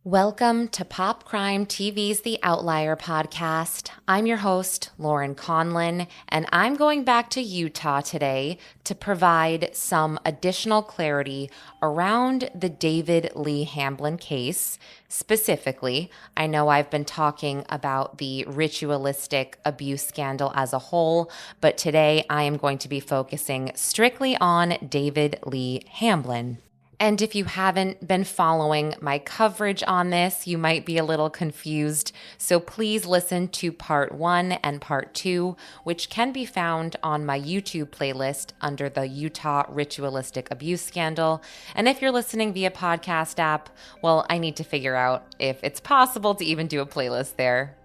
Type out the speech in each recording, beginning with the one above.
Welcome to Pop Crime TV's The Outlier podcast. I'm your host, Lauren Conlin, and I'm going back to Utah today to provide some additional clarity around the David Lee Hamblin case. Specifically, I know I've been talking about the ritualistic abuse scandal as a whole, but today I am going to be focusing strictly on David Lee Hamblin. And if you haven't been following my coverage on this, you might be a little confused. So please listen to part 1 and part 2, which can be found on my YouTube playlist under the Utah Ritualistic Abuse Scandal. And if you're listening via podcast app, well, I need to figure out if it's possible to even do a playlist there.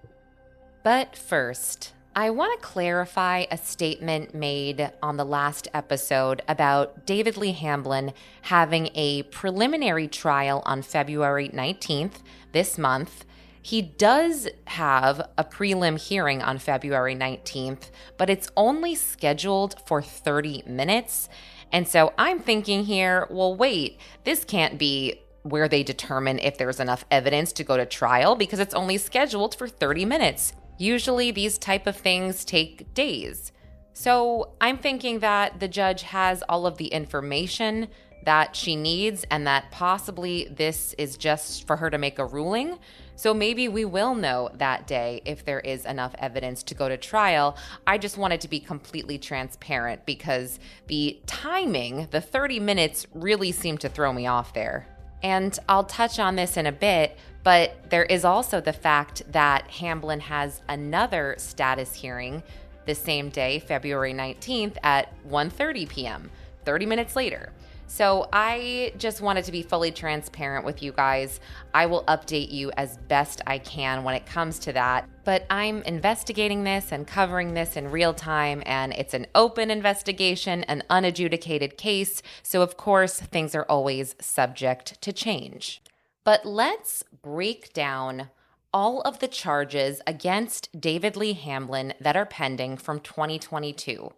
But first, I want to clarify a statement made on the last episode about David Lee Hamblin having a preliminary trial on February 19th, this month. He does have a prelim hearing on February 19th, but it's only scheduled for 30 minutes. And so I'm thinking here, well, wait, this can't be where they determine if there's enough evidence to go to trial because it's only scheduled for 30 minutes. Usually these type of things take days. So I'm thinking that the judge has all of the information that she needs and that possibly this is just for her to make a ruling. So maybe we will know that day if there is enough evidence to go to trial. I just wanted to be completely transparent because the timing, the 30 minutes, really seemed to throw me off there. And I'll touch on this in a bit, but there is also the fact that Hamblin has another status hearing the same day, February 19th at 1:30 p.m., 30 minutes later. So I just wanted to be fully transparent with you guys. I will update you as best I can when it comes to that. But I'm investigating this and covering this in real time, and it's an open investigation, an unadjudicated case. So of course, things are always subject to change. But let's break down all of the charges against David Lee Hamblin that are pending from 2022.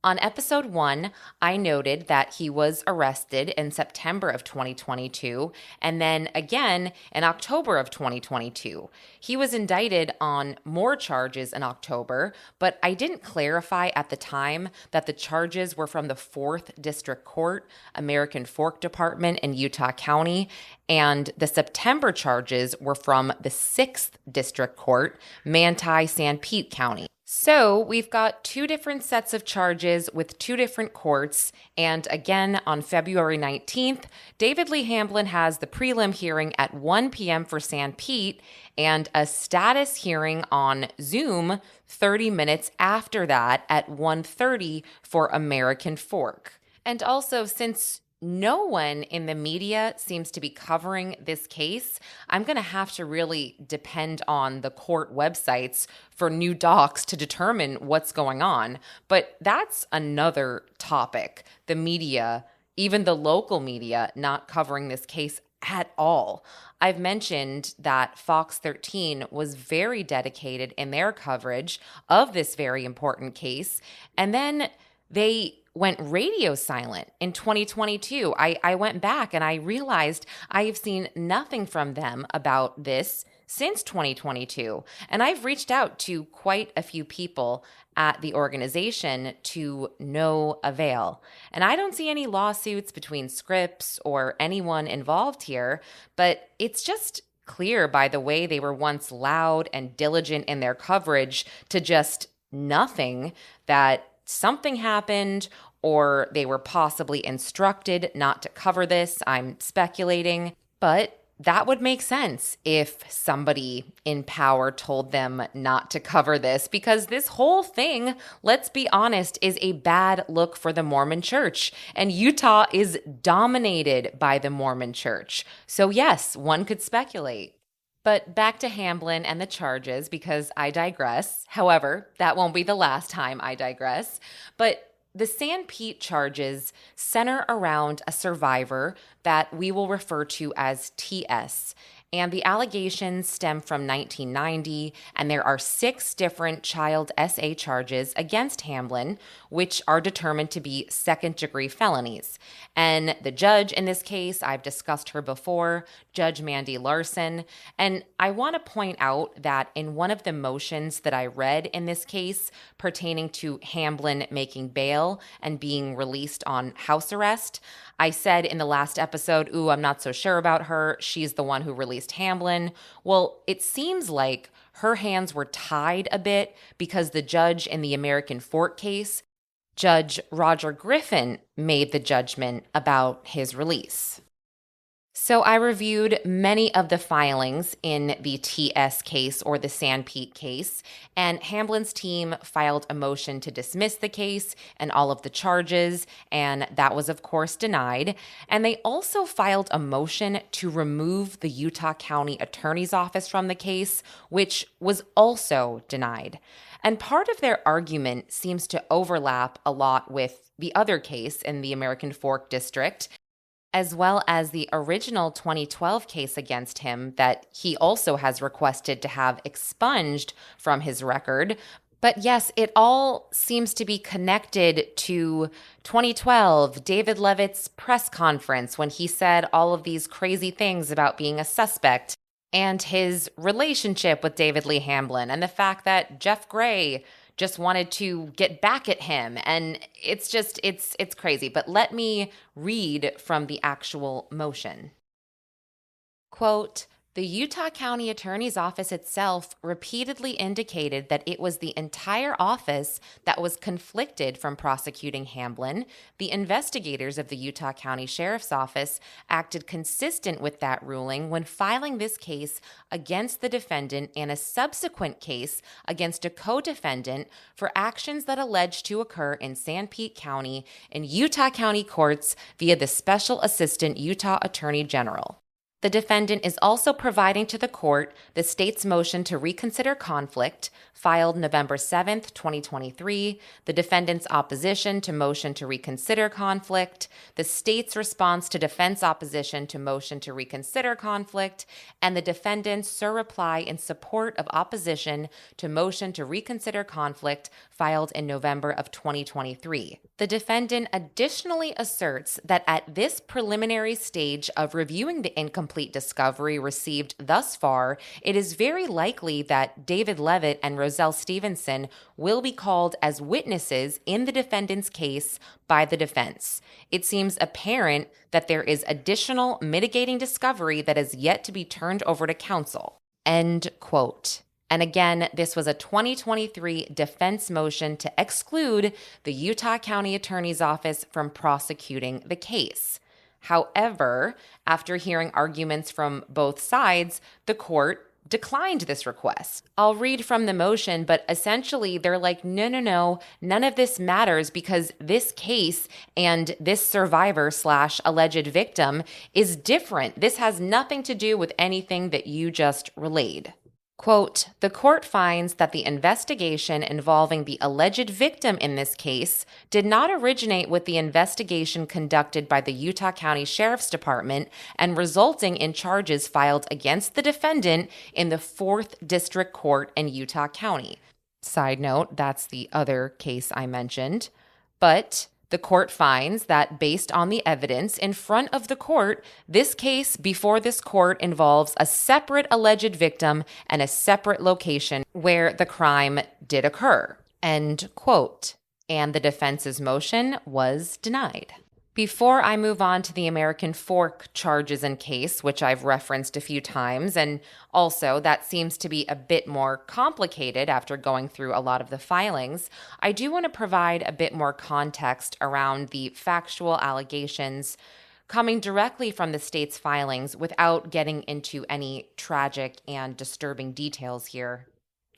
On episode 1, I noted that he was arrested in September of 2022 and then again in October of 2022. He was indicted on more charges in October, but I didn't clarify at the time that the charges were from the 4th District Court, American Fork Department in Utah County, and the September charges were from the 6th District Court, Manti, Sanpete County. So we've got 2 different sets of charges with 2 different courts. And again, on February 19th, David Lee Hamblin has the prelim hearing at 1 p.m. for Sanpete and a status hearing on Zoom 30 minutes after that at 1:30 for American Fork. And also, since no one in the media seems to be covering this case, I'm going to have to really depend on the court websites for new docs to determine what's going on. But that's another topic. The media, even the local media, not covering this case at all. I've mentioned that Fox 13 was very dedicated in their coverage of this very important case. And then they went radio silent in 2022. I went back and I realized I have seen nothing from them about this since 2022. And I've reached out to quite a few people at the organization to no avail. And I don't see any lawsuits between Scripps or anyone involved here, but it's just clear by the way they were once loud and diligent in their coverage to just nothing that something happened or they were possibly instructed not to cover this. I'm speculating, but that would make sense if somebody in power told them not to cover this, because this whole thing, let's be honest, is a bad look for the Mormon Church. And Utah is dominated by the Mormon Church. So yes, one could speculate. But back to Hamblin and the charges, because I digress. However, that won't be the last time I digress. But the Sanpete charges center around a survivor that we will refer to as TS. And the allegations stem from 1990, and there are 6 different child SA charges against Hamblin, which are determined to be second-degree felonies. And the judge in this case, I've discussed her before, Judge Mandy Larson. And I want to point out that in one of the motions that I read in this case pertaining to Hamblin making bail and being released on house arrest, I said in the last episode, I'm not so sure about her. She's the one who released Hamblin. Well, it seems like her hands were tied a bit because the judge in the American Fork case, Judge Roger Griffin, made the judgment about his release. So I reviewed many of the filings in the TS case or the Sanpete case, and Hamblin's team filed a motion to dismiss the case and all of the charges, and that was, of course, denied. And they also filed a motion to remove the Utah County Attorney's Office from the case, which was also denied. And part of their argument seems to overlap a lot with the other case in the American Fork District, as well as the original 2012 case against him that he also has requested to have expunged from his record. But yes, it all seems to be connected to 2012, David Levitt's press conference when he said all of these crazy things about being a suspect, and his relationship with David Lee Hamblin, and the fact that Jeff Gray just wanted to get back at him. And it's crazy. But let me read from the actual motion. Quote, "The Utah County Attorney's Office itself repeatedly indicated that it was the entire office that was conflicted from prosecuting Hamblin. The investigators of the Utah County Sheriff's Office acted consistent with that ruling when filing this case against the defendant and a subsequent case against a co-defendant for actions that alleged to occur in Sanpete County in Utah County courts via the Special Assistant Utah Attorney General. The defendant is also providing to the court the state's motion to reconsider conflict, filed November 7th, 2023, the defendant's opposition to motion to reconsider conflict, the state's response to defense opposition to motion to reconsider conflict, and the defendant's surreply in support of opposition to motion to reconsider conflict, filed in November of 2023. The defendant additionally asserts that at this preliminary stage of reviewing the incomplete discovery received thus far, it is very likely that David Levitt and Roselle Stevenson will be called as witnesses in the defendant's case by the defense. It seems apparent that there is additional mitigating discovery that is yet to be turned over to counsel." End quote. And again, this was a 2023 defense motion to exclude the Utah County Attorney's Office from prosecuting the case. However, after hearing arguments from both sides, the court declined this request. I'll read from the motion, but essentially they're like, no, none of this matters because this case and this survivor/alleged victim is different. This has nothing to do with anything that you just relayed. Quote, "The court finds that the investigation involving the alleged victim in this case did not originate with the investigation conducted by the Utah County Sheriff's Department and resulting in charges filed against the defendant in the 4th District Court in Utah County." Side note, that's the other case I mentioned. But the court finds that based on the evidence in front of the court, this case before this court involves a separate alleged victim and a separate location where the crime did occur. End quote. And the defense's motion was denied. Before I move on to the American Fork charges and case, which I've referenced a few times, and also that seems to be a bit more complicated after going through a lot of the filings, I do want to provide a bit more context around the factual allegations coming directly from the state's filings without getting into any tragic and disturbing details here.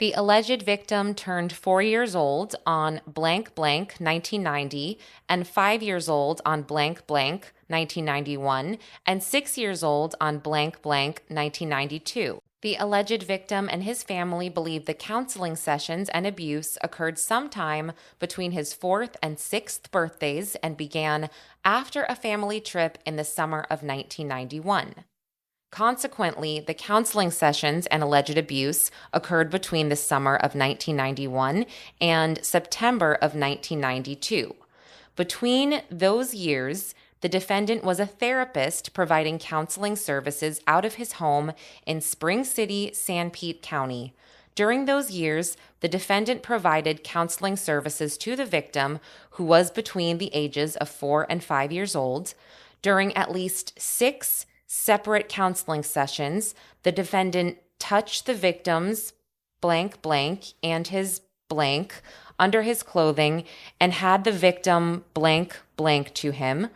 The alleged victim turned 4 years old on blank blank 1990 and 5 years old on blank blank 1991 and 6 years old on blank blank 1992. The alleged victim and his family believe the counseling sessions and abuse occurred sometime between his 4th and 6th birthdays and began after a family trip in the summer of 1991. Consequently, the counseling sessions and alleged abuse occurred between the summer of 1991 and September of 1992. Between those years, the defendant was a therapist providing counseling services out of his home in Spring City, Sanpete County. During those years, the defendant provided counseling services to the victim, who was between the ages of 4 and 5 years old. During at least 6 separate counseling sessions, the defendant touched the victim's blank blank and his blank under his clothing and had the victim blank blank to him.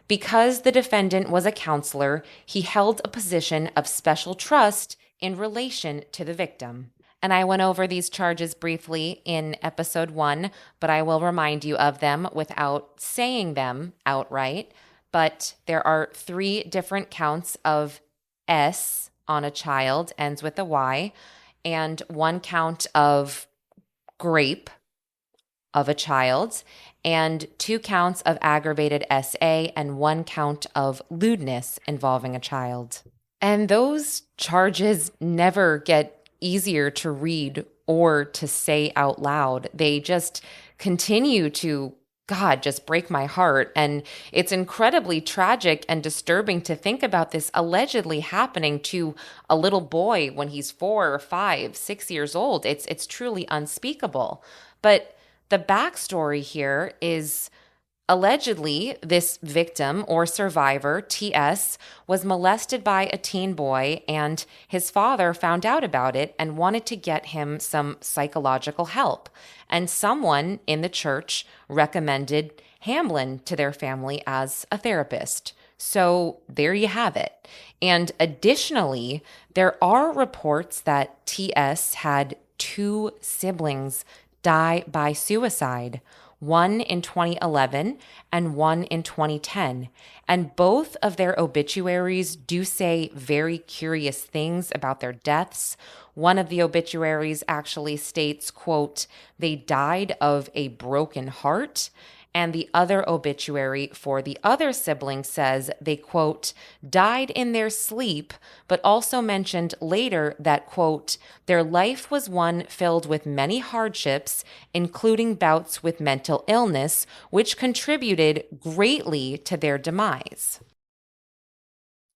Because the defendant was a counselor, he held a position of special trust in relation to the victim. And I went over these charges briefly in episode 1, but I will remind you of them without saying them outright. But there are 3 different counts of S on a child, ends with a Y, and 1 count of grape of a child, and 2 counts of aggravated SA, and 1 count of lewdness involving a child. And those charges never get easier to read or to say out loud. They just continue to, God, just break my heart. And it's incredibly tragic and disturbing to think about this allegedly happening to a little boy when he's 4 or 5, 6 years old. It's truly unspeakable. But the backstory here is allegedly this victim or survivor, TS, was molested by a teen boy, and his father found out about it and wanted to get him some psychological help. And someone in the church recommended Hamblin to their family as a therapist. So there you have it. And additionally, there are reports that TS had 2 siblings die by suicide, one in 2011 and one in 2010. And both of their obituaries do say very curious things about their deaths. One of the obituaries actually states, quote, "They died of a broken heart." And the other obituary for the other sibling says they, quote, "died in their sleep," but also mentioned later that, quote, "their life was one filled with many hardships, including bouts with mental illness, which contributed greatly to their demise."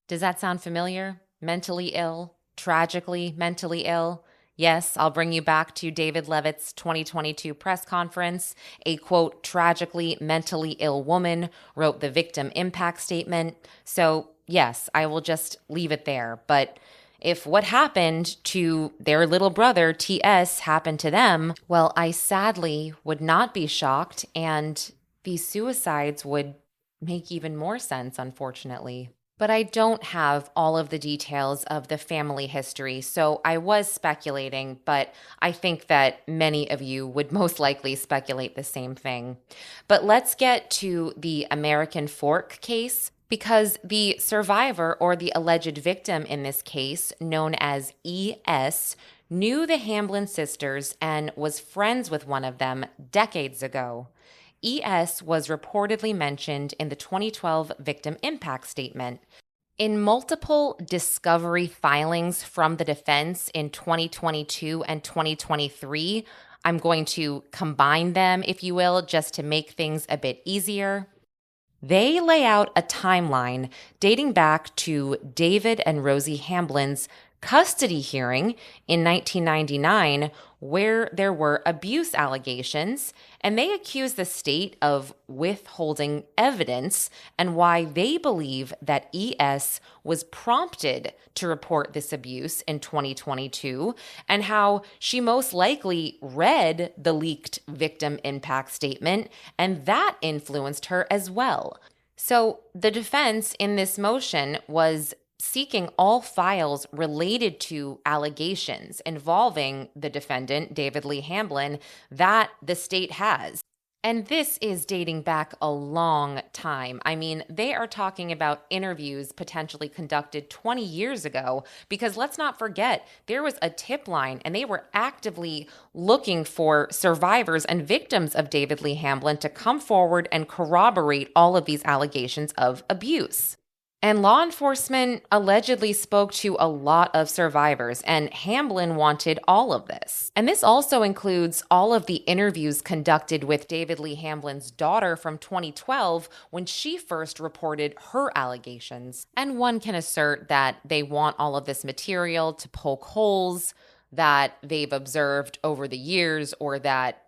Does that sound familiar? Mentally ill, tragically mentally ill? Yes, I'll bring you back to David Levitt's 2022 press conference. A, quote, "tragically mentally ill woman" wrote the victim impact statement. So yes, I will just leave it there. But if what happened to their little brother, TS, happened to them, well, I sadly would not be shocked, and these suicides would make even more sense, unfortunately. But I don't have all of the details of the family history, so I was speculating, but I think that many of you would most likely speculate the same thing. But let's get to the American Fork case, because the survivor, or the alleged victim in this case, known as ES, knew the Hamblin sisters and was friends with one of them decades ago. ES was reportedly mentioned in the 2012 victim impact statement. In multiple discovery filings from the defense in 2022 and 2023, I'm going to combine them, if you will, just to make things a bit easier. They lay out a timeline dating back to David and Rosie Hamblin's custody hearing in 1999, where there were abuse allegations, and they accuse the state of withholding evidence, and why they believe that ES was prompted to report this abuse in 2022, and how she most likely read the leaked victim impact statement, and that influenced her as well. So the defense in this motion was seeking all files related to allegations involving the defendant, David Lee Hamblin, that the state has. And this is dating back a long time. I mean, they are talking about interviews potentially conducted 20 years ago, because let's not forget, there was a tip line and they were actively looking for survivors and victims of David Lee Hamblin to come forward and corroborate all of these allegations of abuse. And law enforcement allegedly spoke to a lot of survivors, and Hamblin wanted all of this. And this also includes all of the interviews conducted with David Lee Hamblin's daughter from 2012 when she first reported her allegations. And one can assert that they want all of this material to poke holes that they've observed over the years, or that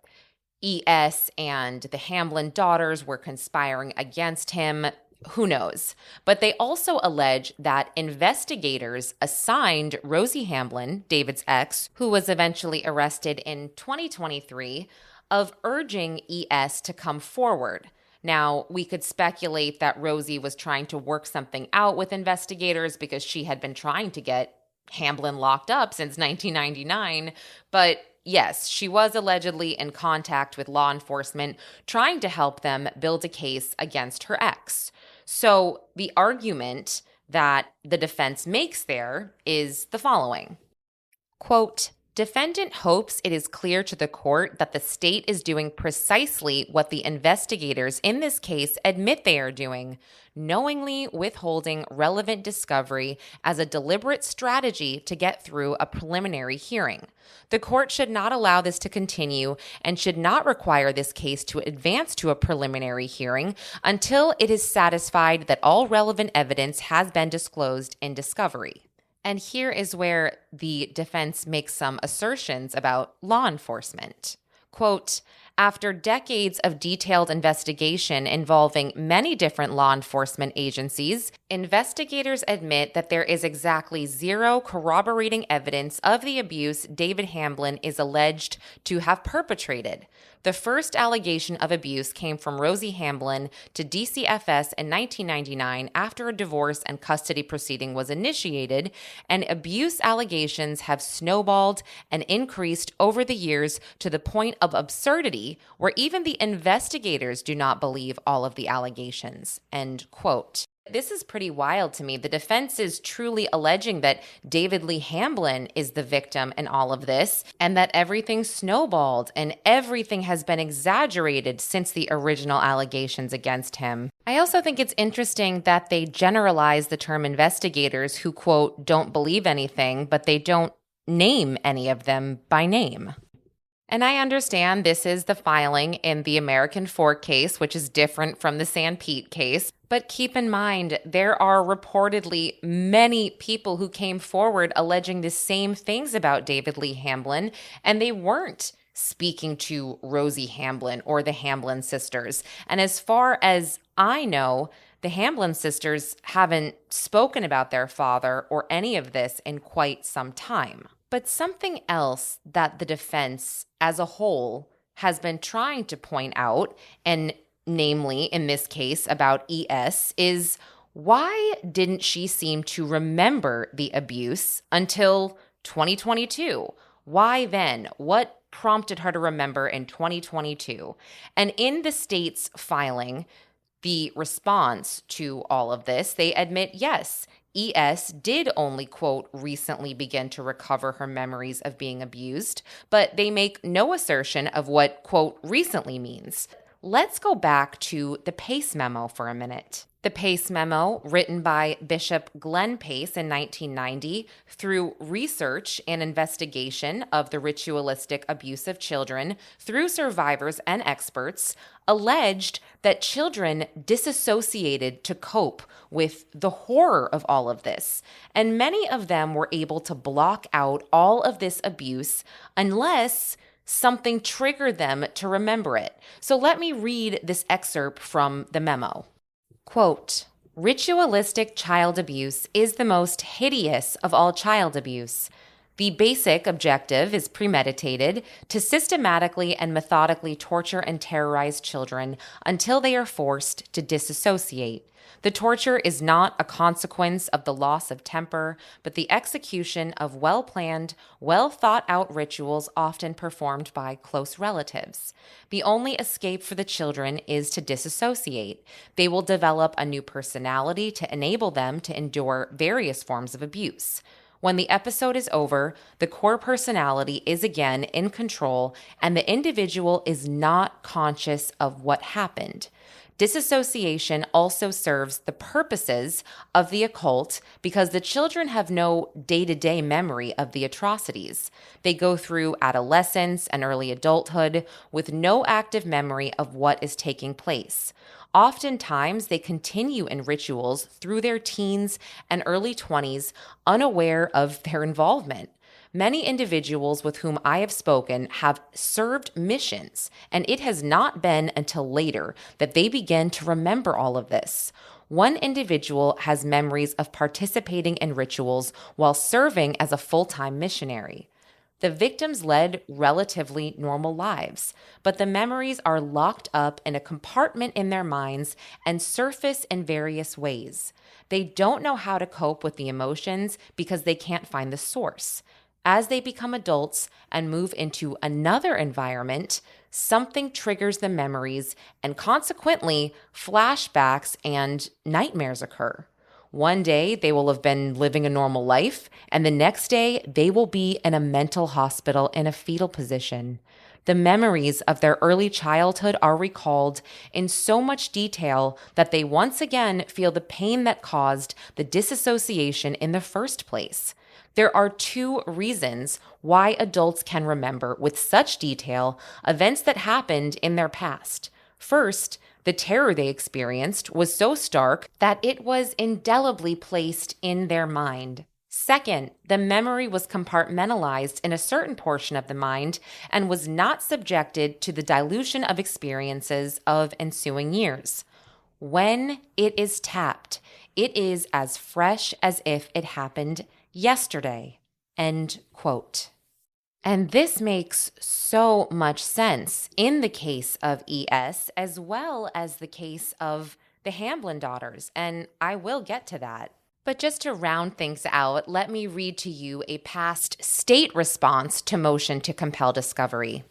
ES and the Hamblin daughters were conspiring against him. Who knows? But they also allege that investigators assigned Rosie Hamblin, David's ex, who was eventually arrested in 2023, of urging ES to come forward. Now, we could speculate that Rosie was trying to work something out with investigators because she had been trying to get Hamblin locked up since 1999, but yes, she was allegedly in contact with law enforcement trying to help them build a case against her ex. So the argument that the defense makes there is the following. Quote, defendant hopes it is clear to the court that the state is doing precisely what the investigators in this case admit they are doing, knowingly withholding relevant discovery as a deliberate strategy to get through a preliminary hearing. The court should not allow this to continue and should not require this case to advance to a preliminary hearing until it is satisfied that all relevant evidence has been disclosed in discovery. And here is where the defense makes some assertions about law enforcement. Quote, after decades of detailed investigation involving many different law enforcement agencies, investigators admit that there is exactly zero corroborating evidence of the abuse David Hamblin is alleged to have perpetrated. The first allegation of abuse came from Rosie Hamblin to DCFS in 1999 after a divorce and custody proceeding was initiated, and abuse allegations have snowballed and increased over the years to the point of absurdity where even the investigators do not believe all of the allegations. End quote. This is pretty wild to me. The defense is truly alleging that David Lee Hamblin is the victim in all of this, and that everything snowballed and everything has been exaggerated since the original allegations against him. I also think it's interesting that they generalize the term investigators who, quote, don't believe anything, but they don't name any of them by name. And I understand this is the filing in the American Fork case, which is different from the Sanpete case. But keep in mind, there are reportedly many people who came forward alleging the same things about David Lee Hamblin, and they weren't speaking to Rosie Hamblin or the Hamblin sisters. And as far as I know, the Hamblin sisters haven't spoken about their father or any of this in quite some time. But something else that the defense as a whole has been trying to point out, and namely in this case about ES, is why didn't she seem to remember the abuse until 2022? Why then? What prompted her to remember in 2022? And in the state's filing, the response to all of this, they admit, yes, ES did only, quote, recently begin to recover her memories of being abused, but they make no assertion of what, quote, recently means. Let's go back to the Pace memo for a minute. The Pace memo, written by Bishop Glenn Pace in 1990, through research and investigation of the ritualistic abuse of children through survivors and experts, alleged that children disassociated to cope with the horror of all of this, and many of them were able to block out all of this abuse unless something triggered them to remember it. So let me read this excerpt from the memo. Quote, ritualistic child abuse is the most hideous of all child abuse. The basic objective is premeditated to systematically and methodically torture and terrorize children until they are forced to disassociate. The torture is not a consequence of the loss of temper, but the execution of well-planned, well-thought-out rituals often performed by close relatives. The only escape for the children is to disassociate. They will develop a new personality to enable them to endure various forms of abuse. When the episode is over, the core personality is again in control, and the individual is not conscious of what happened. Disassociation also serves the purposes of the occult because the children have no day-to-day memory of the atrocities. They go through adolescence and early adulthood with no active memory of what is taking place. Oftentimes, they continue in rituals through their teens and early 20s, unaware of their involvement. Many individuals with whom I have spoken have served missions, and it has not been until later that they begin to remember all of this. One individual has memories of participating in rituals while serving as a full-time missionary. The victims led relatively normal lives, but the memories are locked up in a compartment in their minds and surface in various ways. They don't know how to cope with the emotions because they can't find the source. As they become adults and move into another environment, something triggers the memories, and consequently, flashbacks and nightmares occur. One day, they will have been living a normal life, and the next day, they will be in a mental hospital in a fetal position. The memories of their early childhood are recalled in so much detail that they once again feel the pain that caused the disassociation in the first place. There are two reasons why adults can remember with such detail events that happened in their past. First, the terror they experienced was so stark that it was indelibly placed in their mind. Second, the memory was compartmentalized in a certain portion of the mind and was not subjected to the dilution of experiences of ensuing years. When it is tapped, it is as fresh as if it happened yesterday. End quote. And this makes so much sense in the case of ES as well as the case of the Hamblin daughters, and I will get to that. But just to round things out, let me read to you a past state response to motion to compel discovery.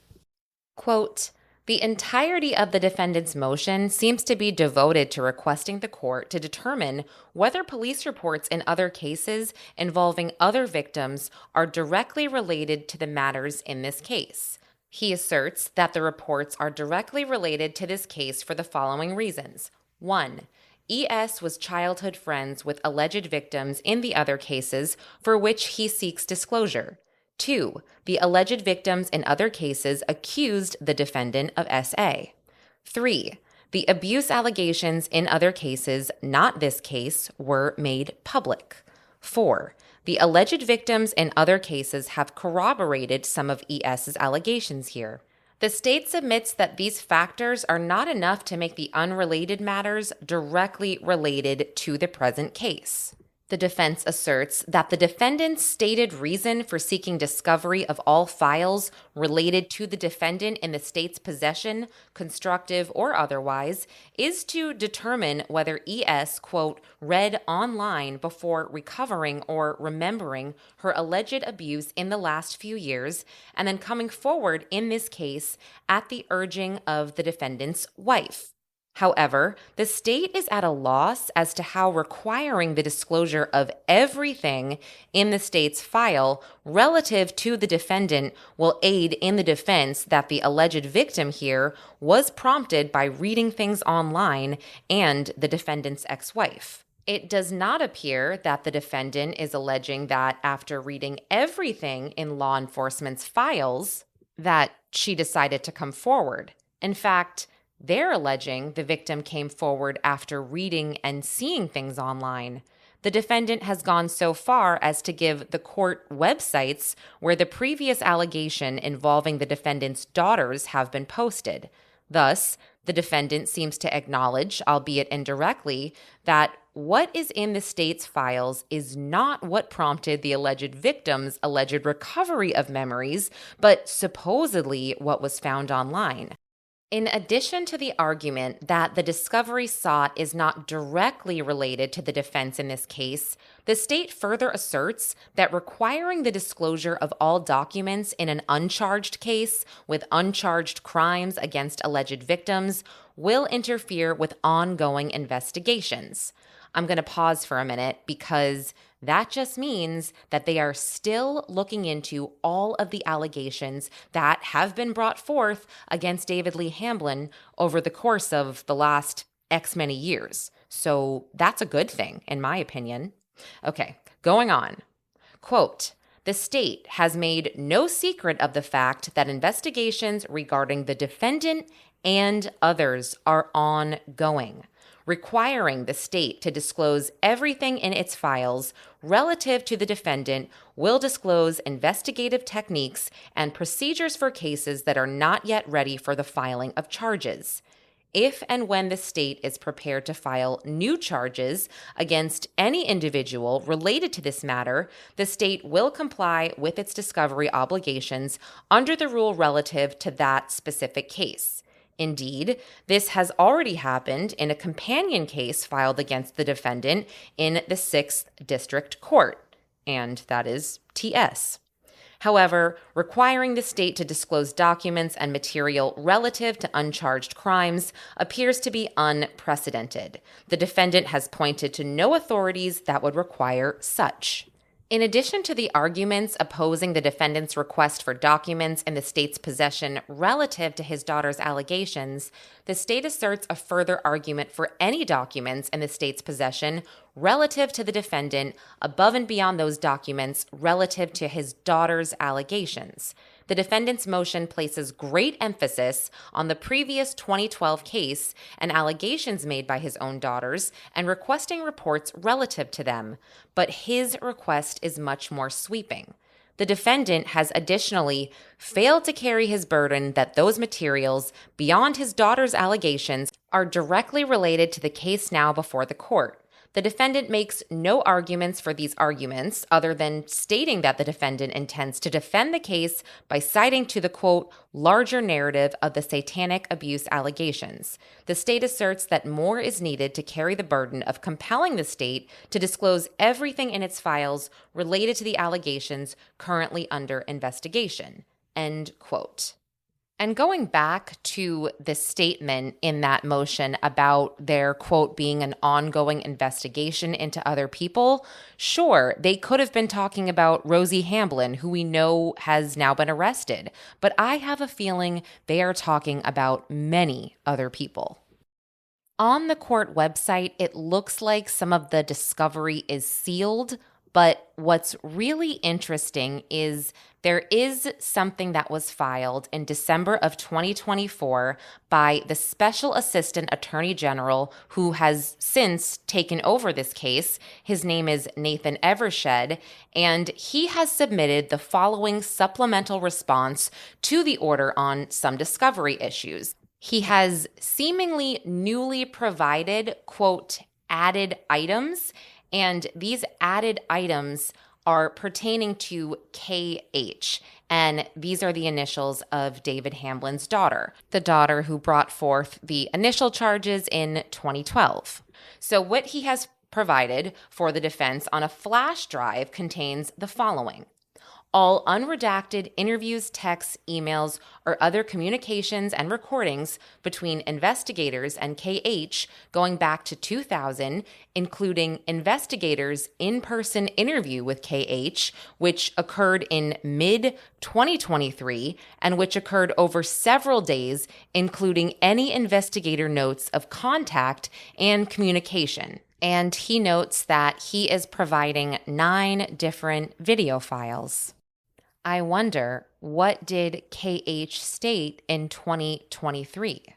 Quote, "The entirety of the defendant's motion seems to be devoted to requesting the court to determine whether police reports in other cases involving other victims are directly related to the matters in this case. He asserts that the reports are directly related to this case for the following reasons. 1. ES was childhood friends with alleged victims in the other cases for which he seeks disclosure. 2. The alleged victims in other cases accused the defendant of SA. 3. The abuse allegations in other cases, not this case, were made public. 4. The alleged victims in other cases have corroborated some of ES's allegations here. The state submits that these factors are not enough to make the unrelated matters directly related to the present case. The defense asserts that the defendant's stated reason for seeking discovery of all files related to the defendant in the state's possession, constructive or otherwise, is to determine whether ES, quote, read online before recovering or remembering her alleged abuse in the last few years, and then coming forward in this case at the urging of the defendant's wife. However, the state is at a loss as to how requiring the disclosure of everything in the state's file relative to the defendant will aid in the defense that the alleged victim here was prompted by reading things online and the defendant's ex-wife. It does not appear that the defendant is alleging that after reading everything in law enforcement's files, that she decided to come forward. In fact, they're alleging the victim came forward after reading and seeing things online. The defendant has gone so far as to give the court websites where the previous allegation involving the defendant's daughters have been posted. Thus, the defendant seems to acknowledge, albeit indirectly, that what is in the state's files is not what prompted the alleged victim's alleged recovery of memories, but supposedly what was found online. In addition to the argument that the discovery sought is not directly related to the defense in this case, the state further asserts that requiring the disclosure of all documents in an uncharged case with uncharged crimes against alleged victims will interfere with ongoing investigations. I'm going to pause for a minute because that just means that they are still looking into all of the allegations that have been brought forth against David Lee Hamblin over the course of the last X many years. So that's a good thing, in my opinion. Okay, going on. Quote, the state has made no secret of the fact that investigations regarding the defendant and others are ongoing, requiring the state to disclose everything in its files relative to the defendant will disclose investigative techniques and procedures for cases that are not yet ready for the filing of charges. If and when the state is prepared to file new charges against any individual related to this matter, the state will comply with its discovery obligations under the rule relative to that specific case. Indeed, this has already happened in a companion case filed against the defendant in the 6th District Court, and that is TS. However, requiring the state to disclose documents and material relative to uncharged crimes appears to be unprecedented. The defendant has pointed to no authorities that would require such. In addition to the arguments opposing the defendant's request for documents in the state's possession relative to his daughter's allegations, the state asserts a further argument for any documents in the state's possession relative to the defendant above and beyond those documents relative to his daughter's allegations. The defendant's motion places great emphasis on the previous 2012 case and allegations made by his own daughters and requesting reports relative to them, but his request is much more sweeping. The defendant has additionally failed to carry his burden that those materials, beyond his daughter's allegations, are directly related to the case now before the court. The defendant makes no arguments for these arguments other than stating that the defendant intends to defend the case by citing to the, quote, larger narrative of the satanic abuse allegations. The state asserts that more is needed to carry the burden of compelling the state to disclose everything in its files related to the allegations currently under investigation, end quote. And going back to the statement in that motion about their, quote, being an ongoing investigation into other people, sure, they could have been talking about Rosie Hamblin, who we know has now been arrested. But I have a feeling they are talking about many other people. On the court website, it looks like some of the discovery is sealed, but what's really interesting is there is something that was filed in December of 2024 by the Special Assistant Attorney General who has since taken over this case. His name is Nathan Evershed, and he has submitted the following supplemental response to the order on some discovery issues. He has seemingly newly provided, quote, added items, and these added items are pertaining to KH, and these are the initials of David Hamblin's daughter, the daughter who brought forth the initial charges in 2012. So what he has provided for the defense on a flash drive contains the following: all unredacted interviews, texts, emails, or other communications and recordings between investigators and KH going back to 2000, including investigators' in-person interview with KH, which occurred in mid-2023 and which occurred over several days, including any investigator notes of contact and communication. And he notes that he is providing 9 different video files. I wonder, what did KH state in 2023?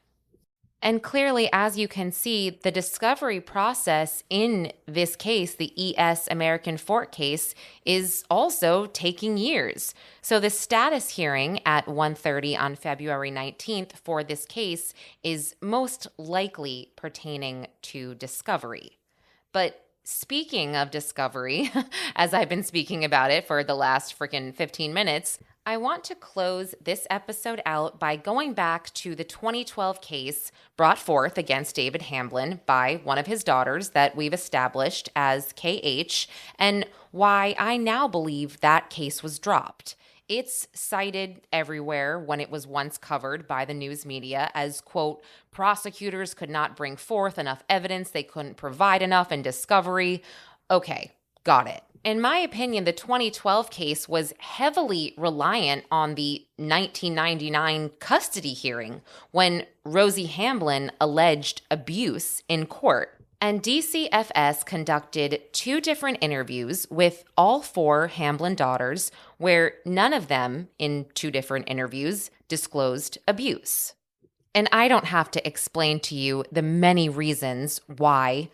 And clearly, as you can see, the discovery process in this case, the ES American Fort case, is also taking years. So the status hearing at 1:30 on February 19th for this case is most likely pertaining to discovery. But speaking of discovery, as I've been speaking about it for the last freaking 15 minutes, I want to close this episode out by going back to the 2012 case brought forth against David Hamblin by one of his daughters that we've established as KH, and why I now believe that case was dropped. It's cited everywhere when it was once covered by the news media as, quote, prosecutors could not bring forth enough evidence, they couldn't provide enough in discovery. Okay, got it. In my opinion, the 2012 case was heavily reliant on the 1999 custody hearing when Rosie Hamblin alleged abuse in court. And DCFS conducted 2 different interviews with all 4 Hamblin daughters, where none of them, in 2 different interviews, disclosed abuse. And I don't have to explain to you the many reasons why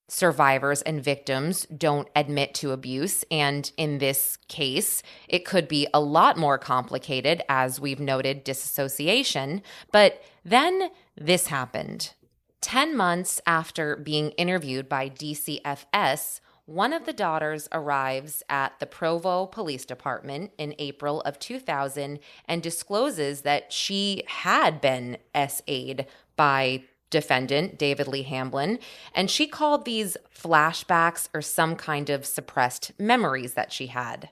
survivors and victims don't admit to abuse. And in this case, it could be a lot more complicated, as we've noted, disassociation. But then this happened. 10 months after being interviewed by DCFS, one of the daughters arrives at the Provo Police Department in April of 2000 and discloses that she had been SA'd by defendant David Lee Hamblin, and she called these flashbacks or some kind of suppressed memories that she had.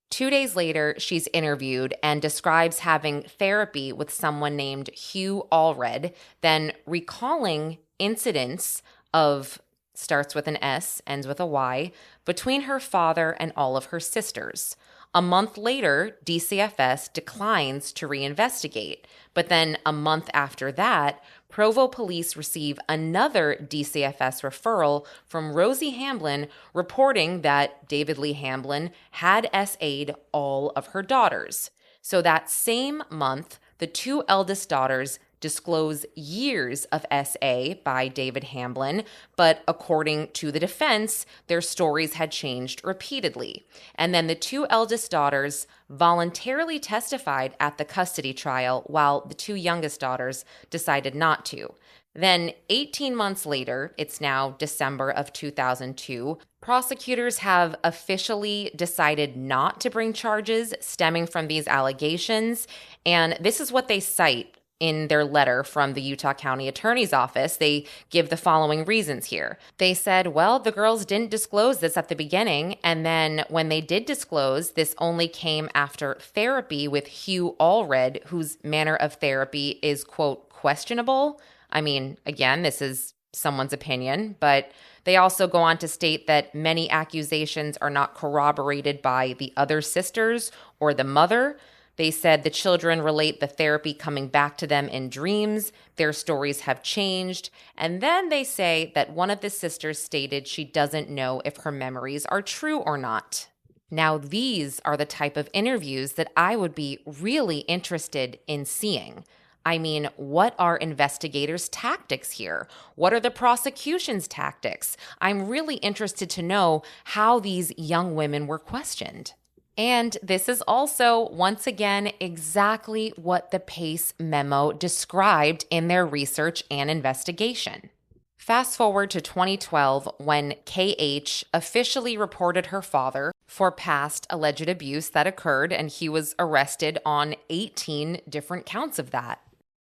2 days later, she's interviewed and describes having therapy with someone named Hugh Allred, then recalling incidents of, starts with an S, ends with a Y, between her father and all of her sisters. A month later, DCFS declines to reinvestigate, but then a month after that, Provo police receive another DCFS referral from Rosie Hamblin reporting that David Lee Hamblin had SA'd all of her daughters. So that same month, the 2 eldest daughters disclose years of SA by David Hamblin, but according to the defense, their stories had changed repeatedly. And then the 2 eldest daughters voluntarily testified at the custody trial, while the 2 youngest daughters decided not to. Then 18 months later, it's now December of 2002, prosecutors have officially decided not to bring charges stemming from these allegations, and this is what they cite in their letter from the Utah County Attorney's Office. They give the following reasons here. They said, well, the girls didn't disclose this at the beginning, and then when they did disclose, this only came after therapy with Hugh Allred, whose manner of therapy is, quote, questionable. I mean, again, this is someone's opinion, but they also go on to state that many accusations are not corroborated by the other sisters or the mother. They said the children relate the therapy coming back to them in dreams. Their stories have changed. And then they say that one of the sisters stated she doesn't know if her memories are true or not. Now, these are the type of interviews that I would be really interested in seeing. I mean, what are investigators' tactics here? What are the prosecution's tactics? I'm really interested to know how these young women were questioned. And this is also, once again, exactly what the Pace memo described in their research and investigation. Fast forward to 2012, when KH officially reported her father for past alleged abuse that occurred, and he was arrested on 18 different counts of that.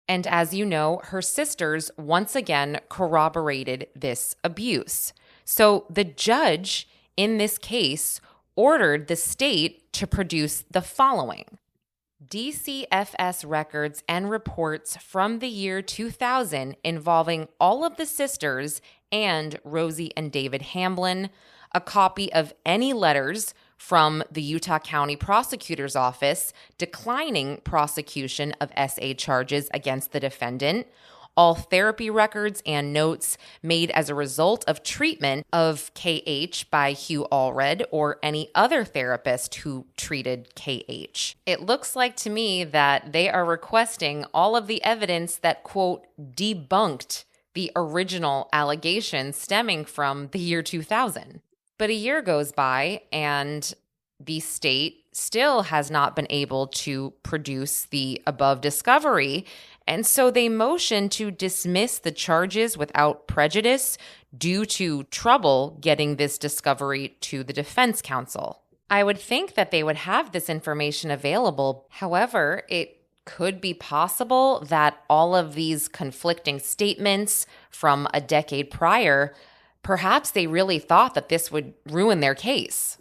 And as you know, her sisters once again corroborated this abuse. So the judge in this case ordered the state to produce the following: DCFS records and reports from the year 2000 involving all of the sisters and Rosie and David Hamblin, a copy of any letters from the Utah County Prosecutor's Office declining prosecution of SA charges against the defendant, all therapy records and notes made as a result of treatment of KH by Hugh Allred or any other therapist who treated KH. It looks like to me that they are requesting all of the evidence that, quote, debunked the original allegations stemming from the year 2000. But a year goes by and the state still has not been able to produce the above discovery. And so they motion to dismiss the charges without prejudice due to trouble getting this discovery to the defense counsel. I would think that they would have this information available. However, it could be possible that all of these conflicting statements from a decade prior, perhaps they really thought that this would ruin their case.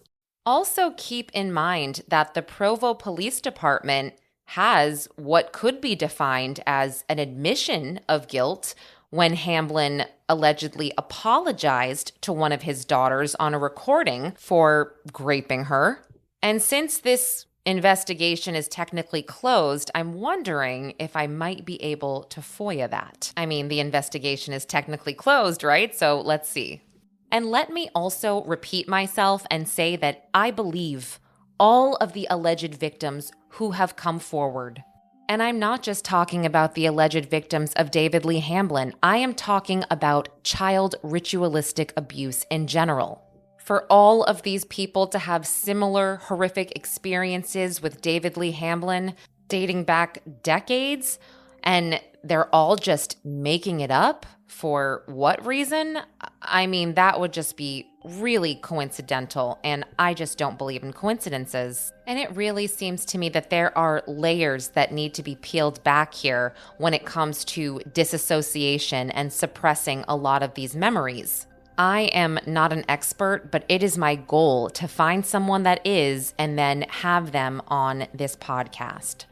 Also keep in mind that the Provo Police Department has what could be defined as an admission of guilt when Hamblin allegedly apologized to one of his daughters on a recording for graping her. And since this investigation is technically closed, I'm wondering if I might be able to FOIA that. I mean, the investigation is technically closed, right? So let's see. And let me also repeat myself and say that I believe all of the alleged victims who have come forward. And I'm not just talking about the alleged victims of David Lee Hamblin. I am talking about child ritualistic abuse in general. For all of these people to have similar horrific experiences with David Lee Hamblin dating back decades, and they're all just making it up for what reason? I mean, that would just be really coincidental, and I just don't believe in coincidences. And it really seems to me that there are layers that need to be peeled back here when it comes to disassociation and suppressing a lot of these memories. I am not an expert, but it is my goal to find someone that is and then have them on this podcast.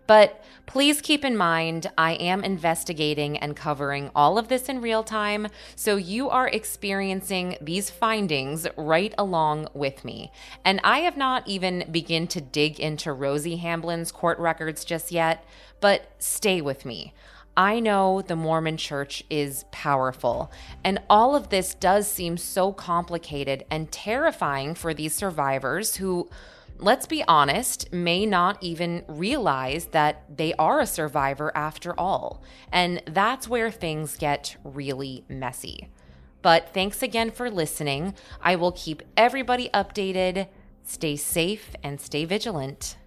But please keep in mind, I am investigating and covering all of this in real time, so you are experiencing these findings right along with me. And I have not even begun to dig into Rosie Hamblin's court records just yet, but stay with me. I know the Mormon Church is powerful, and all of this does seem so complicated and terrifying for these survivors who, let's be honest, may not even realize that they are a survivor after all. And that's where things get really messy. But thanks again for listening. I will keep everybody updated. Stay safe and stay vigilant.